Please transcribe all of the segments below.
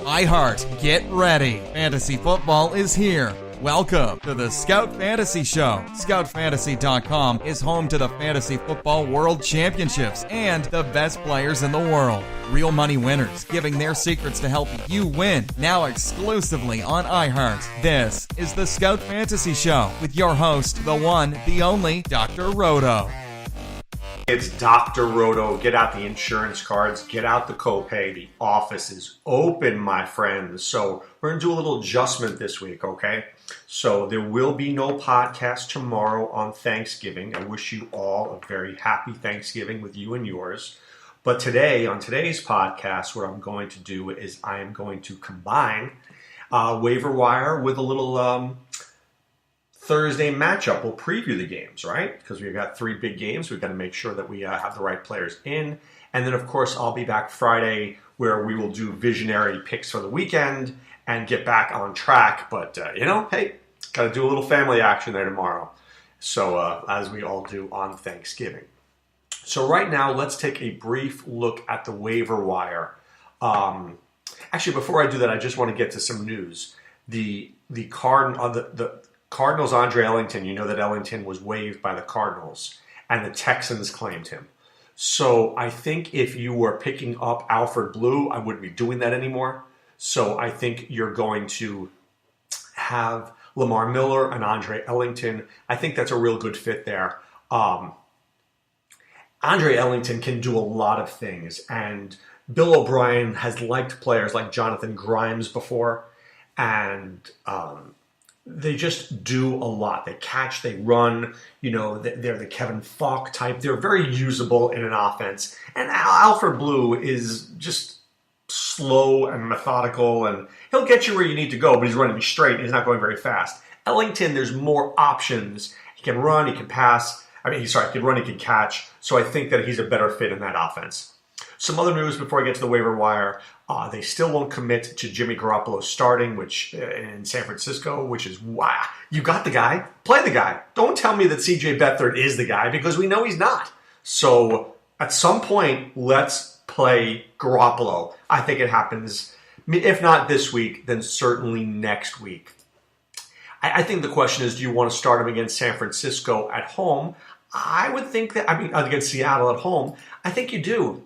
iHeart, get ready. Fantasy football is here. Welcome to the Scout Fantasy Show. ScoutFantasy.com is home to the Fantasy Football World Championships and the best players in the world. Real money winners giving their secrets to help you win. Now exclusively on iHeart. This is the Scout Fantasy Show with your host, the one, the only, Dr. Roto. It's Dr. Roto. Get out the insurance cards. Get out the copay. The office is open, my friends. So we're going to do a little adjustment this week, okay? So there will be no podcast tomorrow on Thanksgiving. I wish you all a very happy Thanksgiving with you and yours. But today, on today's podcast, what I'm going to do is I am going to combine Waiver Wire with a little Thursday matchup. We'll preview the games, right? Because we've got 3 big games. We've got to make sure that we have the right players in. And then, of course, I'll be back Friday where we will do visionary picks for the weekend and get back on track. But, hey, got to do a little family action there tomorrow. So, as we all do on Thanksgiving. So right now, let's take a brief look at the waiver wire. Actually, before I do that, I just want to get to some news. The Cardinals, Andre Ellington, you know that Ellington was waived by the Cardinals, and the Texans claimed him. So I think if you were picking up Alfred Blue, I wouldn't be doing that anymore. So I think you're going to have Lamar Miller and Andre Ellington. I think that's a real good fit there. Andre Ellington can do a lot of things, and Bill O'Brien has liked players like Jonathan Grimes before, and they just do a lot. They catch, they run, they're the Kevin Falk type. They're very usable in an offense. And Alfred Blue is just slow and methodical, and he'll get you where you need to go, but he's running straight and he's not going very fast. Ellington, there's more options. He can run, he can pass. He can run, he can catch. So I think that he's a better fit in that offense. Some other news before I get to the waiver wire. They still won't commit to Jimmy Garoppolo starting, which in San Francisco, which is why you got the guy, play the guy. Don't tell me that CJ Beathard is the guy because we know he's not. So at some point, let's play Garoppolo. I think it happens, if not this week, then certainly next week. I think the question is, do you want to start him against San Francisco at home? I would think that, against Seattle at home, I think you do.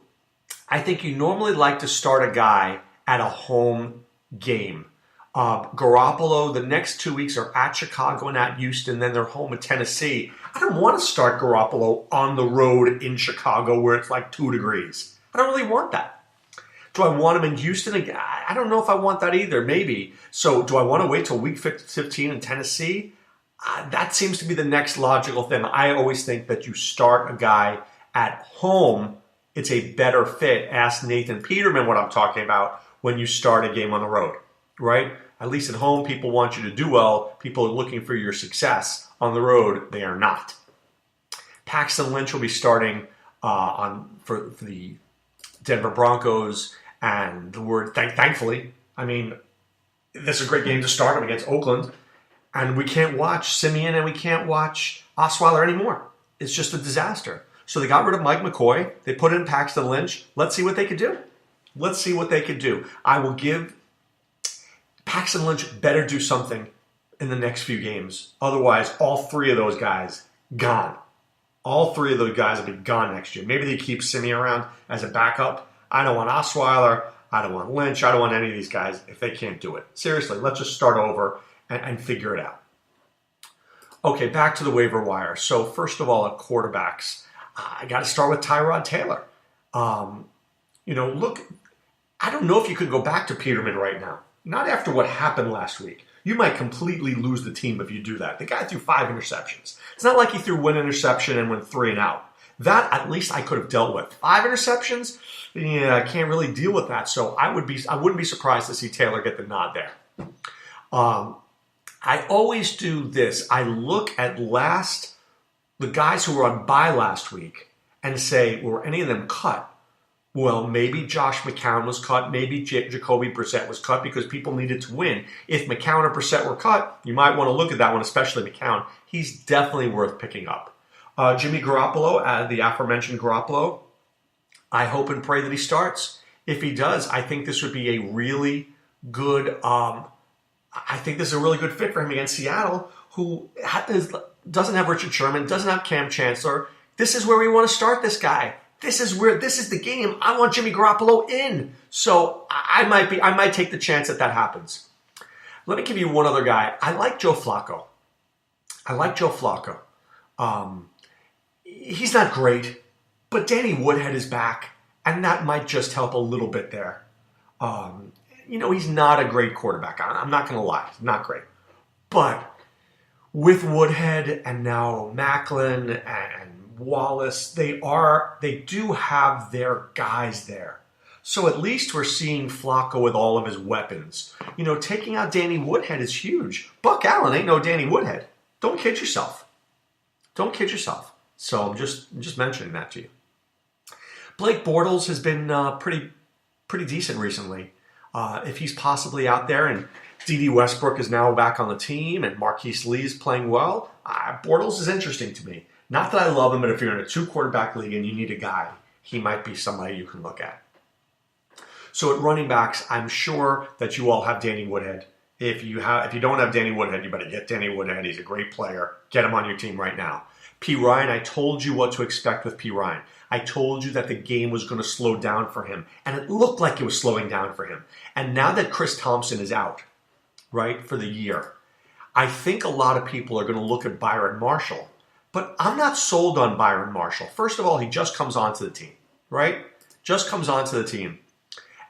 I think you normally like to start a guy at a home game. Garoppolo, the next 2 weeks are at Chicago and at Houston, then they're home at Tennessee. I don't want to start Garoppolo on the road in Chicago where it's like 2 degrees. I don't really want that. Do I want him in Houston again? I don't know if I want that either, maybe. So do I want to wait till week 15 in Tennessee? That seems to be the next logical thing. I always think that you start a guy at home. It's a better fit. Ask Nathan Peterman what I'm talking about when you start a game on the road, right? At least at home, people want you to do well. People are looking for your success. On the road, they are not. Paxton Lynch will be starting for the Denver Broncos, and the word thankfully, this is a great game to start him against Oakland, and we can't watch Simeon and we can't watch Osweiler anymore. It's just a disaster. So they got rid of Mike McCoy. They put in Paxton Lynch. Let's see what they could do. I will give Paxton Lynch better do something in the next few games. Otherwise, all 3 of those guys gone. All 3 of those guys will be gone next year. Maybe they keep Simeon around as a backup. I don't want Osweiler. I don't want Lynch. I don't want any of these guys if they can't do it. Seriously, let's just start over and figure it out. Okay, back to the waiver wire. So first of all, at quarterbacks, I got to start with Tyrod Taylor. Look, I don't know if you could go back to Peterman right now. Not after what happened last week. You might completely lose the team if you do that. The guy threw 5 interceptions. It's not like he threw 1 interception and went 3 and out. That, at least, I could have dealt with. 5 interceptions? Yeah, I can't really deal with that. So I wouldn't be surprised to see Taylor get the nod there. I always do this. I look at the guys who were on bye last week and say, were any of them cut? Well, maybe Josh McCown was cut. Maybe Jacoby Brissett was cut because people needed to win. If McCown or Brissett were cut, you might want to look at that one, especially McCown. He's definitely worth picking up. Jimmy Garoppolo, the aforementioned Garoppolo, I hope and pray that he starts. If he does, I think this would be a really good. I think this is a really good fit for him against Seattle, who doesn't have Richard Sherman, doesn't have Cam Chancellor. This is where we want to start this guy. This is the game. I want Jimmy Garoppolo in. So I might take the chance that happens. Let me give you one other guy. I like Joe Flacco. He's not great, but Danny Woodhead is back, and that might just help a little bit there. He's not a great quarterback. I'm not going to lie. He's not great. But with Woodhead and now Macklin and Wallace, they do have their guys there. So at least we're seeing Flacco with all of his weapons. Taking out Danny Woodhead is huge. Buck Allen ain't no Danny Woodhead. Don't kid yourself. So I'm just mentioning that to you. Blake Bortles has been pretty decent recently. If he's possibly out there, and D.D. Westbrook is now back on the team, and Marquise Lee is playing well, Bortles is interesting to me. Not that I love him, but if you're in a 2-quarterback league and you need a guy, he might be somebody you can look at. So at running backs, I'm sure that you all have Danny Woodhead. If you don't have Danny Woodhead, you better get Danny Woodhead. He's a great player. Get him on your team right now. P. Ryan, I told you what to expect with P. Ryan. I told you that the game was going to slow down for him, and it looked like it was slowing down for him. And now that Chris Thompson is out, right, for the year, I think a lot of people are going to look at Byron Marshall. But I'm not sold on Byron Marshall. First of all, he just comes onto the team, right? Just comes onto the team.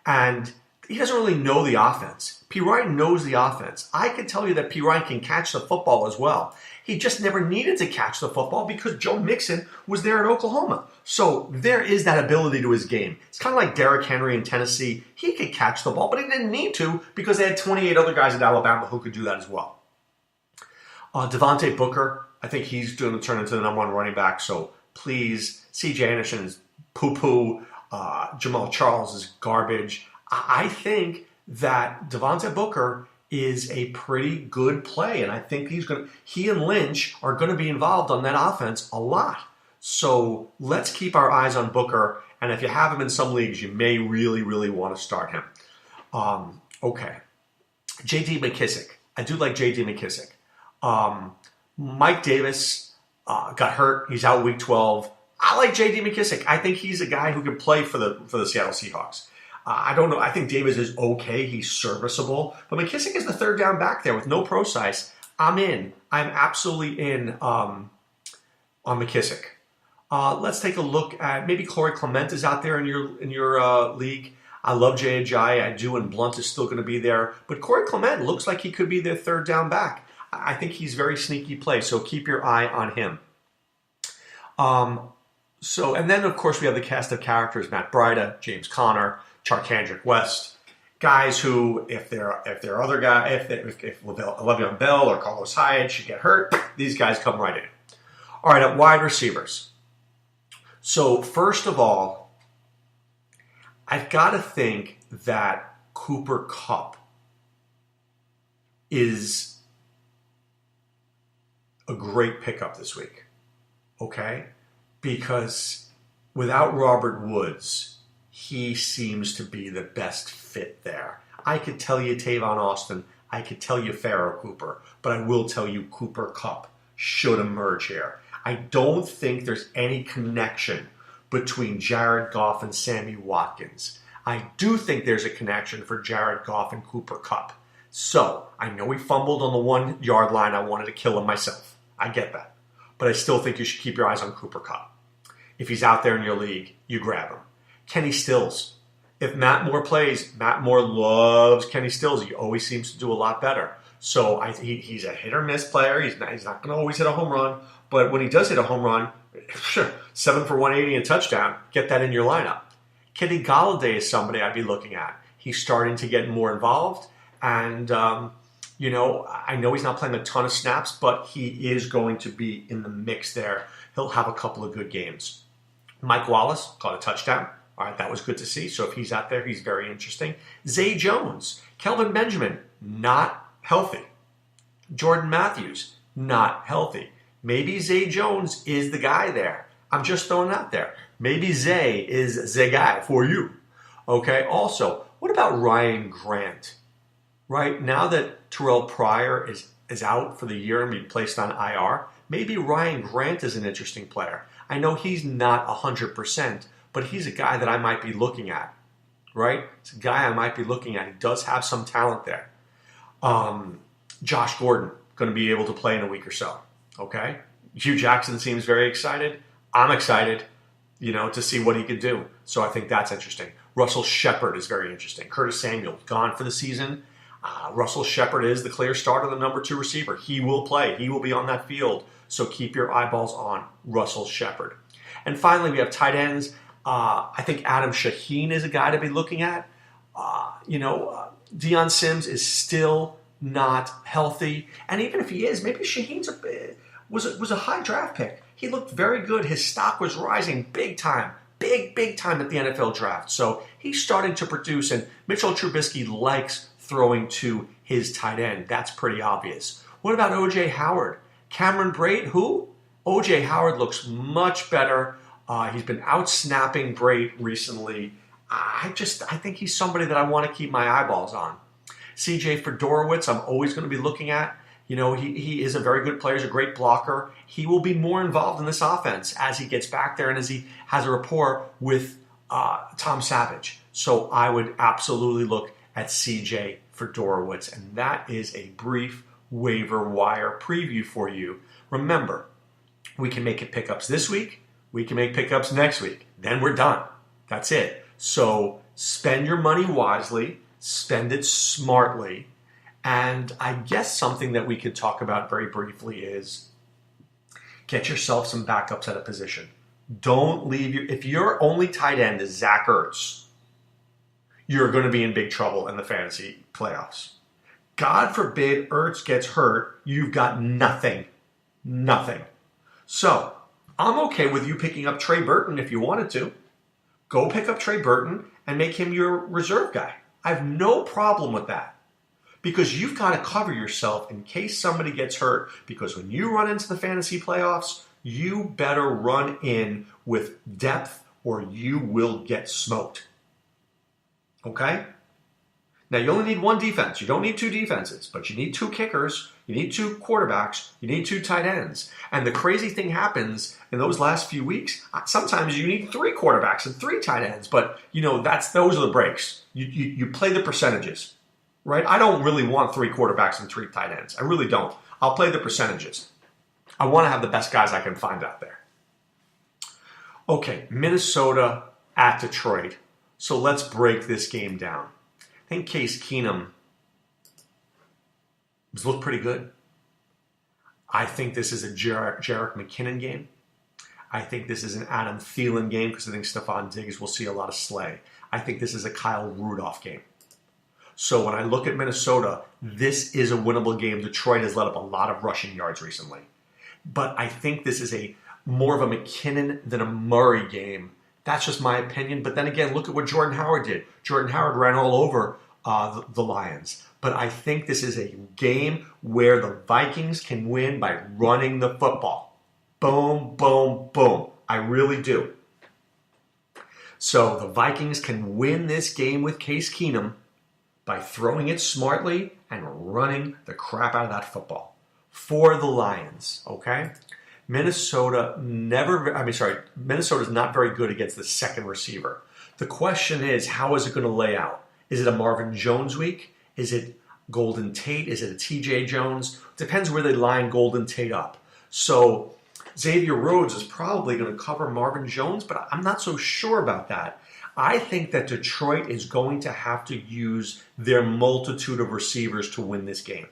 And he doesn't really know the offense. P. Ryan knows the offense. I can tell you that P. Ryan can catch the football as well. He just never needed to catch the football because Joe Mixon was there at Oklahoma. So there is that ability to his game. It's kind of like Derrick Henry in Tennessee. He could catch the ball, but he didn't need to because they had 28 other guys at Alabama who could do that as well. Devontae Booker, I think he's going to turn into the number 1 running back. So please, C.J. Anderson is poo-poo. Jamal Charles is garbage. I think that Devontae Booker is a pretty good play, and I think he and Lynch are going to be involved on that offense a lot. So let's keep our eyes on Booker, and if you have him in some leagues, you may really, really want to start him. Okay. J.D. McKissick. I do like J.D. McKissick. Mike Davis got hurt. He's out week 12. I like J.D. McKissick. I think he's a guy who can play for the Seattle Seahawks. I don't know. I think Davis is okay. He's serviceable. But McKissick is the third down back there with no Procise. I'm in. I'm absolutely in on McKissick. Let's take a look at maybe Corey Clement is out there in your league. I love Jay Ajayi. I do, and Blunt is still going to be there. But Corey Clement looks like he could be their third down back. I think he's very sneaky play, so keep your eye on him. And then, of course, we have the cast of characters, Matt Breida, James Conner, Charkandrick West, guys who, if Le'Veon Bell or Carlos Hyde should get hurt, these guys come right in. All right, at wide receivers. So, first of all, I've got to think that Cooper Kupp is a great pickup this week, okay? Because without Robert Woods, he seems to be the best fit there. I could tell you Tavon Austin, I could tell you Pharoh Cooper, but I will tell you Cooper Kupp should emerge here. I don't think there's any connection between Jared Goff and Sammy Watkins. I do think there's a connection for Jared Goff and Cooper Kupp. So, I know he fumbled on the 1 yard line. I wanted to kill him myself. I get that. But I still think you should keep your eyes on Cooper Kupp. If he's out there in your league, you grab him. Kenny Stills. If Matt Moore plays, Matt Moore loves Kenny Stills. He always seems to do a lot better. So he's a hit or miss player. He's not going to always hit a home run. But when he does hit a home run, 7 for 180 and a touchdown, get that in your lineup. Kenny Golladay is somebody I'd be looking at. He's starting to get more involved. And, I know he's not playing a ton of snaps, but he is going to be in the mix there. He'll have a couple of good games. Mike Wallace caught a touchdown. All right, that was good to see. So if he's out there, he's very interesting. Zay Jones, Kelvin Benjamin, not healthy. Jordan Matthews, not healthy. Maybe Zay Jones is the guy there. I'm just throwing it out there. Maybe Zay is the guy for you. Okay. Also, what about Ryan Grant? Right now that Terrell Pryor is out for the year and be placed on IR, maybe Ryan Grant is an interesting player. I know he's not 100%, but he's a guy that I might be looking at. Right? It's a guy I might be looking at. He does have some talent there. Josh Gordon going to be able to play in a week or so. Okay. Hugh Jackson seems very excited. I'm excited, to see what he could do. So I think that's interesting. Russell Shepard is very interesting. Curtis Samuel gone for the season. Russell Shepard is the clear starter, the number 2 receiver. He will play. He will be on that field. So keep your eyeballs on Russell Shepard. And finally, we have tight ends. I think Adam Shaheen is a guy to be looking at. Deion Sims is still not healthy. And even if he is, maybe Shaheen was a high draft pick. He looked very good. His stock was rising big time. Big time at the NFL draft. So he's starting to produce, and Mitchell Trubisky likes throwing to his tight end. That's pretty obvious. What about O.J. Howard? Cameron Brate, who? O.J. Howard looks much better. He's been out-snapping Brate recently. I think he's somebody that I want to keep my eyeballs on. C.J. Fedorowicz, I'm always going to be looking at. He is a very good player. He's a great blocker. He will be more involved in this offense as he gets back there and as he has a rapport with Tom Savage. So I would absolutely look at C.J. Fedorowicz. And that is a brief waiver wire preview for you. Remember, we can make pickups this week. We can make pickups next week. Then we're done. That's it. So spend your money wisely. Spend it smartly. And I guess something that we could talk about very briefly is get yourself some backups at a position. Don't leave if your only tight end is Zach Ertz, you're going to be in big trouble in the fantasy playoffs. God forbid Ertz gets hurt, you've got nothing. Nothing. So I'm okay with you picking up Trey Burton if you wanted to. Go pick up Trey Burton and make him your reserve guy. I have no problem with that. Because you've got to cover yourself in case somebody gets hurt. Because when you run into the fantasy playoffs, you better run in with depth or you will get smoked. Okay? Now, you only need one defense. You don't need 2 defenses, but you need 2 kickers. You need 2 quarterbacks. You need 2 tight ends. And the crazy thing happens in those last few weeks, sometimes you need 3 quarterbacks and 3 tight ends. But, those are the breaks. You play the percentages. Right? I don't really want 3 quarterbacks and 3 tight ends. I really don't. I'll play the percentages. I want to have the best guys I can find out there. Okay, Minnesota at Detroit. So let's break this game down. I think Case Keenum has looked pretty good. I think this is a Jerick McKinnon game. I think this is an Adam Thielen game because I think Stephon Diggs will see a lot of Slay. I think this is a Kyle Rudolph game. So when I look at Minnesota, this is a winnable game. Detroit has let up a lot of rushing yards recently. But I think this is more of a McKinnon than a Murray game. That's just my opinion. But then again, look at what Jordan Howard did. Jordan Howard ran all over the Lions. But I think this is a game where the Vikings can win by running the football. Boom, boom, boom. I really do. So the Vikings can win this game with Case Keenum by throwing it smartly and running the crap out of that football for the Lions, okay? Minnesota's not very good against the second receiver. The question is, how is it going to lay out? Is it a Marvin Jones week? Is it Golden Tate? Is it a TJ Jones? Depends where they line Golden Tate up. So Xavier Rhodes is probably going to cover Marvin Jones, but I'm not so sure about that. I think that Detroit is going to have to use their multitude of receivers to win this game,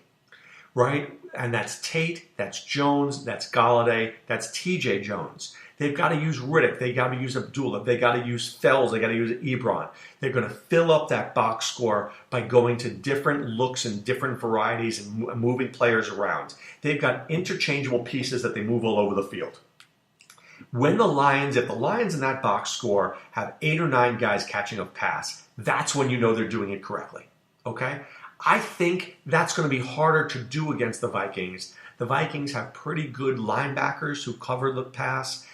right? And that's Tate, that's Jones, that's Golladay, that's TJ Jones. They've got to use Riddick. They've got to use Abdullah. They've got to use Fells. They've got to use Ebron. They're going to fill up that box score by going to different looks and different varieties and moving players around. They've got interchangeable pieces that they move all over the field. If the Lions in that box score have 8 or 9 guys catching a pass, that's when you know they're doing it correctly. Okay? I think that's going to be harder to do against the Vikings. The Vikings have pretty good linebackers who cover the pass.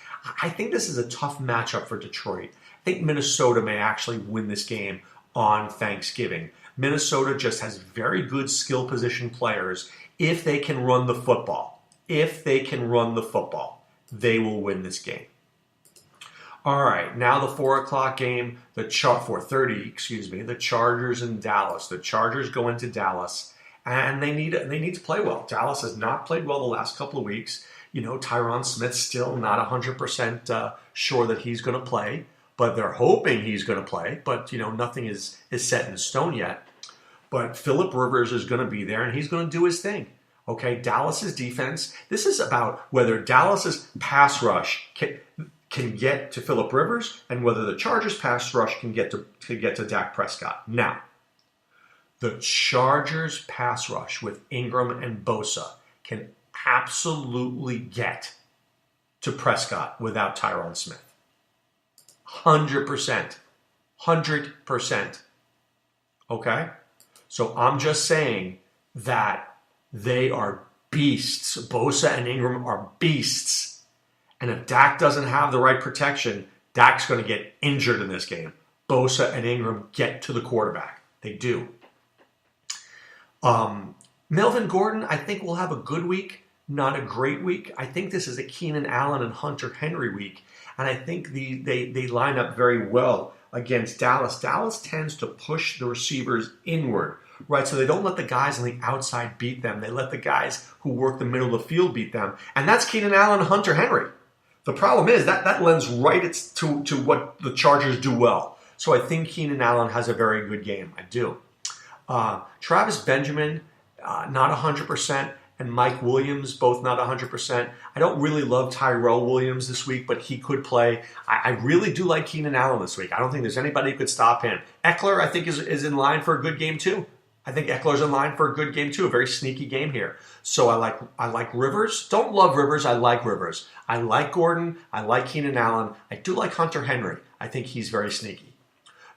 I think this is a tough matchup for Detroit. think Minnesota may actually win this game on Thanksgiving. Minnesota just has very good skill position players. If they can run the football, they will win this game. All right, now the 4 o'clock game, 4:30, the Chargers in Dallas. The Chargers go into Dallas, and they need to play well. Dallas has not played well the last couple of weeks. Tyron Smith's still not 100% sure that he's going to play, but they're hoping he's going to play. But, nothing is set in stone yet. But Phillip Rivers is going to be there, and he's going to do his thing. Okay, Dallas's defense, this is about whether Dallas's pass rush can get to Phillip Rivers and whether the Chargers pass rush can get to Dak Prescott. Now, the Chargers pass rush with Ingram and Bosa can absolutely get to Prescott without Tyron Smith. 100%. 100%. Okay? So I'm just saying that they are beasts. Bosa and Ingram are beasts. And if Dak doesn't have the right protection, Dak's going to get injured in this game. Bosa and Ingram get to the quarterback. They do. Melvin Gordon, I think, will have a good week, not a great week. I think this is a Keenan Allen and Hunter Henry week. And I think they line up very well against Dallas. Dallas tends to push the receivers inward, right? So they don't let the guys on the outside beat them. They let the guys who work the middle of the field beat them. And that's Keenan Allen and Hunter Henry. The problem is that lends right to what the Chargers do well. So I think Keenan Allen has a very good game. I do. Travis Benjamin, not 100%, and Mike Williams, both not 100%. I don't really love Tyrell Williams this week, but he could play. I really do like Keenan Allen this week. I don't think there's anybody who could stop him. Eckler, I think, is in line for a good game too. I think Eckler's in line for a good game too, a very sneaky game here. So I like Rivers. Don't love Rivers. I like Rivers. I like Gordon. I like Keenan Allen. I do like Hunter Henry. I think he's very sneaky.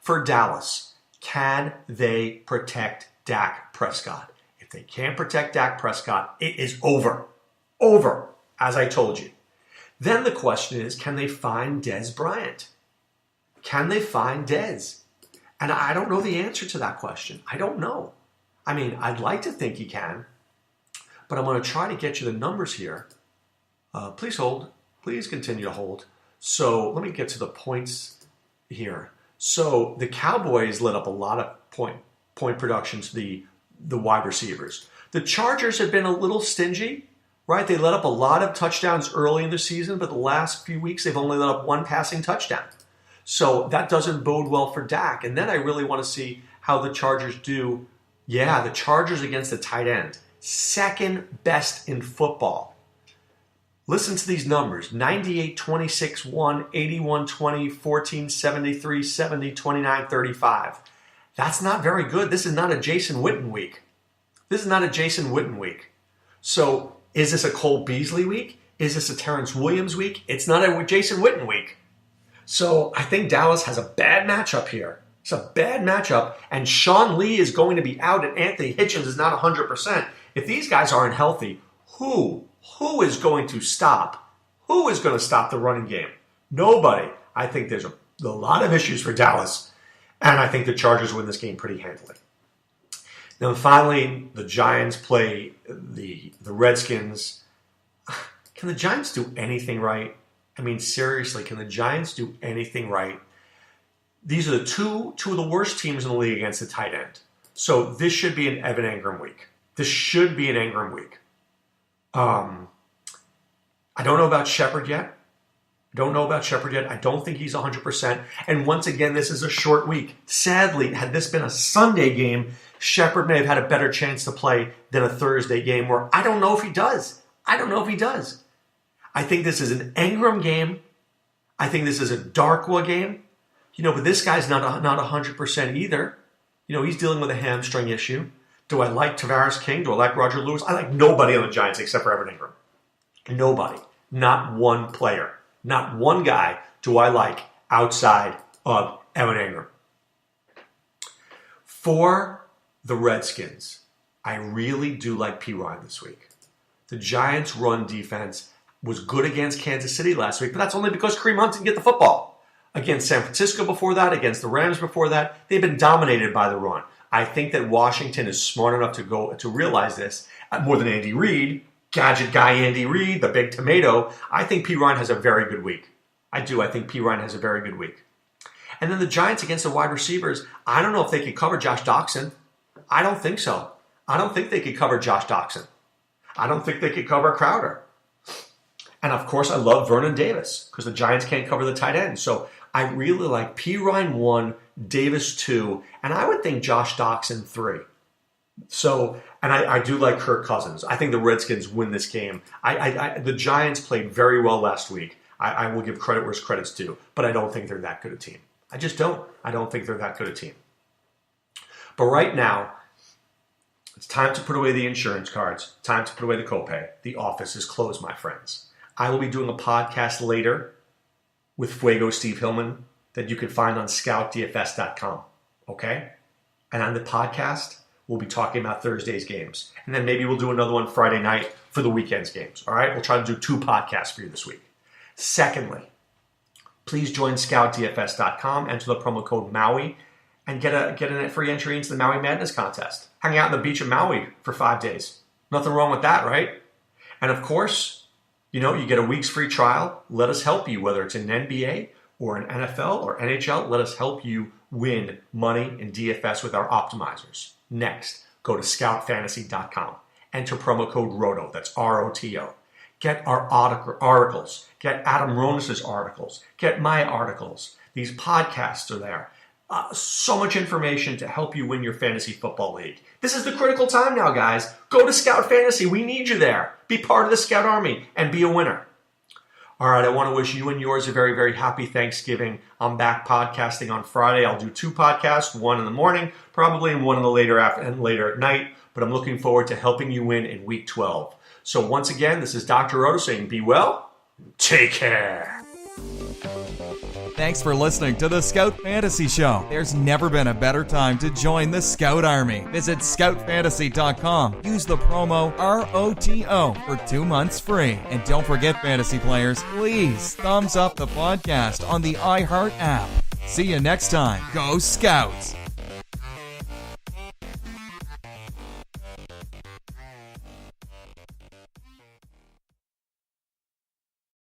For Dallas, can they protect Dak Prescott? If they can't protect Dak Prescott, it is over. Over, as I told you. Then the question is, can they find Dez Bryant? Can they find Dez? And I don't know the answer to that question. I don't know. I mean, I'd like to think he can, but I'm going to try to get you the numbers here. Please hold. Please continue to hold. So let me get to the points here. So the Cowboys let up a lot of point production to the wide receivers. The Chargers have been a little stingy, right? They let up a lot of touchdowns early in the season, but the last few weeks they've only let up one passing touchdown. So that doesn't bode well for Dak. And then I really want to see how the Chargers do. Yeah, the Chargers against the tight end. Second best in football. Listen to these numbers. 98, 26, 1, 81, 20, 14, 73, 70, 29, 35. That's not very good. This is not a Jason Witten week. So is this a Cole Beasley week? Is this a Terrence Williams week? It's not a Jason Witten week. So I think Dallas has a bad matchup here. It's a bad matchup, and Sean Lee is going to be out, and Anthony Hitchens is not 100%. If these guys aren't healthy, who is going to stop? Who is going to stop the running game? Nobody. I think there's a lot of issues for Dallas, and I think the Chargers win this game pretty handily. Now, finally, the Giants play the Redskins. Can the Giants do anything right? I mean, seriously, can the Giants do anything right? These are the two of the worst teams in the league against the tight end. So this should be an Evan Engram week. I don't know about Shepard yet. I don't think he's 100%. And once again, this is a short week. Sadly, had this been a Sunday game, Shepard may have had a better chance to play than a Thursday game where I don't know if he does. I think this is an Engram game. I think this is a Darkwa game. But this guy's not 100% either. He's dealing with a hamstring issue. Do I like Tavares King? Do I like Roger Lewis? I like nobody on the Giants except for Evan Engram. Nobody. Not one player. Not one guy do I like outside of Evan Engram. For the Redskins, I really do like P. Ryan this week. The Giants' run defense was good against Kansas City last week, but that's only because Kareem Hunt didn't get the football. against San Francisco before that, against the Rams before that. They've been dominated by the run. I think that Washington is smart enough to realize this more than Andy Reid, gadget guy Andy Reid, the big tomato. I think P. Ryan has a very good week. I do. I think P. Ryan has a very good week. And then the Giants against the wide receivers, I don't know if they could cover Josh Doxson. I don't think so. I don't think they could cover Josh Doxson. I don't think they could cover Crowder. And of course, I love Vernon Davis because the Giants can't cover the tight end. So I really like P. Ryan 1, Davis 2, and I would think Josh Doxson 3. So, and I do like Kirk Cousins. I think the Redskins win this game. The Giants played very well last week. I will give credit where credit's due, but I don't think they're that good a team. I just don't. I don't think they're that good a team. But right now, it's time to put away the insurance cards. Time to put away the copay. The office is closed, my friends. I will be doing a podcast later with Fuego Steve Hillman that you can find on scoutdfs.com. Okay? And on the podcast, we'll be talking about Thursday's games. And then maybe we'll do another one Friday night for the weekend's games. All right? We'll try to do 2 podcasts for you this week. Secondly, please join scoutdfs.com, enter the promo code MAUI, and get a free entry into the Maui Madness contest. Hang out on the beach of Maui for 5 days. Nothing wrong with that, right? And of course, you get a week's free trial. Let us help you, whether it's in NBA or in NFL or NHL. Let us help you win money in DFS with our optimizers. Next, go to scoutfantasy.com. Enter promo code ROTO. That's ROTO. Get our articles. Get Adam Ronis's articles. Get my articles. These podcasts are there. So much information to help you win your fantasy football league. This is the critical time now, guys. Go to Scout Fantasy. We need you there. Be part of the Scout Army and be a winner. All right, I want to wish you and yours a very, very happy Thanksgiving. I'm back podcasting on Friday. I'll do 2 podcasts, one in the morning probably, and one in the later at night. But I'm looking forward to helping you win in Week 12. So once again, this is Dr. Roto saying be well, take care. Thanks for listening to the Scout Fantasy Show. There's never been a better time to join the Scout Army. Visit scoutfantasy.com. Use the promo ROTO for 2 months free. And don't forget, fantasy players, please thumbs up the podcast on the iHeart app. See you next time. Go Scouts!